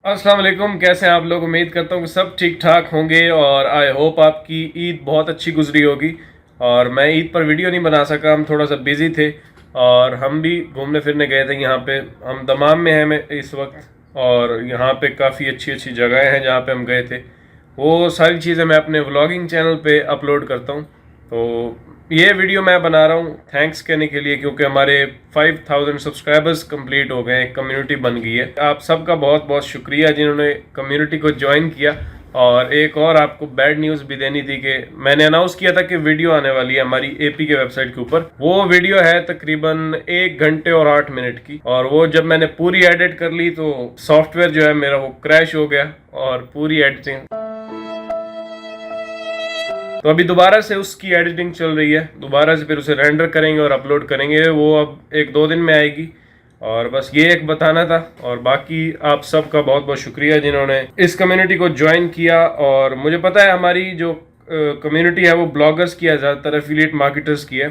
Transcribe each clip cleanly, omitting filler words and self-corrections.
अस्सलाम वालेकुम। कैसे हैं आप लोग? उम्मीद करता हूँ कि सब ठीक ठाक होंगे और आई होप आपकी ईद बहुत अच्छी गुजरी होगी। और मैं ईद पर वीडियो नहीं बना सका, हम थोड़ा सा बिज़ी थे और हम भी घूमने फिरने गए थे। यहाँ पे हम दमाम में हैं मैं इस वक्त और यहाँ पे काफ़ी अच्छी अच्छी जगहें हैं जहाँ पे हम गए थे। वो सारी चीज़ें मैं अपने व्लॉगिंग चैनल पे अपलोड करता हूँ। तो ये वीडियो मैं बना रहा हूँ थैंक्स कहने के लिए, क्योंकि हमारे 5000 सब्सक्राइबर्स कंप्लीट हो गए, एक कम्युनिटी बन गई है। आप सबका बहुत बहुत शुक्रिया जिन्होंने कम्युनिटी को ज्वाइन किया। और एक और आपको बैड न्यूज़ भी देनी थी कि मैंने अनाउंस किया था कि वीडियो आने वाली है हमारी एपी के वेबसाइट के ऊपर। वो वीडियो है तकरीबन 1 घंटे और 8 मिनट की, और वो जब मैंने पूरी एडिट कर ली तो सॉफ्टवेयर जो है मेरा वो क्रैश हो गया और पूरी एडिटिंग। तो अभी दोबारा से उसकी एडिटिंग चल रही है, दोबारा से फिर उसे रेंडर करेंगे और अपलोड करेंगे। वो अब 1-2 दिन में आएगी। और बस ये एक बताना था। और बाकी आप सबका बहुत बहुत शुक्रिया जिन्होंने इस कम्युनिटी को ज्वाइन किया। और मुझे पता है हमारी जो कम्युनिटी है वो ब्लॉगर्स की है, ज़्यादातर एफिलिएट मार्केटर्स की है।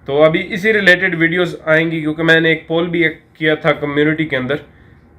तो अभी इसी रिलेटेड वीडियोस आएंगी, क्योंकि मैंने एक पोल भी किया था कम्युनिटी के अंदर।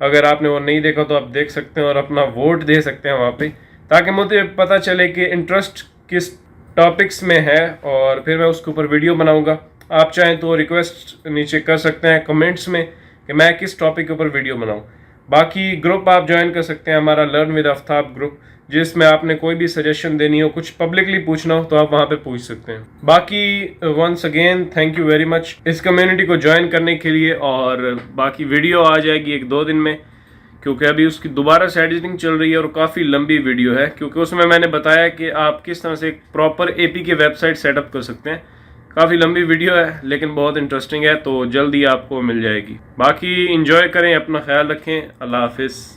अगर आपने वो नहीं देखा तो आप देख सकते हैं और अपना वोट दे सकते हैं वहाँ पे, ताकि मुझे पता चले कि इंटरेस्ट किस टॉपिक्स में है और फिर मैं उसके ऊपर वीडियो बनाऊंगा। आप चाहें तो रिक्वेस्ट नीचे कर सकते हैं कमेंट्स में कि मैं किस टॉपिक के ऊपर वीडियो बनाऊं। बाकी ग्रुप आप ज्वाइन कर सकते हैं, हमारा लर्न विद आफ्ताब ग्रुप, जिसमें आपने कोई भी सजेशन देनी हो, कुछ पब्लिकली पूछना हो तो आप वहां पे पूछ सकते हैं। बाकी once again thank you very much इस कम्युनिटी को ज्वाइन करने के लिए। और बाकी वीडियो आ जाएगी 1-2 दिन में, क्योंकि अभी उसकी दोबारा से एडिटिंग चल रही है और काफ़ी लंबी वीडियो है, क्योंकि उसमें मैंने बताया कि आप किस तरह से एक प्रॉपर एपी की वेबसाइट सेटअप कर सकते हैं। काफ़ी लंबी वीडियो है लेकिन बहुत इंटरेस्टिंग है, तो जल्दी आपको मिल जाएगी। बाकी इंजॉय करें, अपना ख्याल रखें। अल्लाह हाफिज़।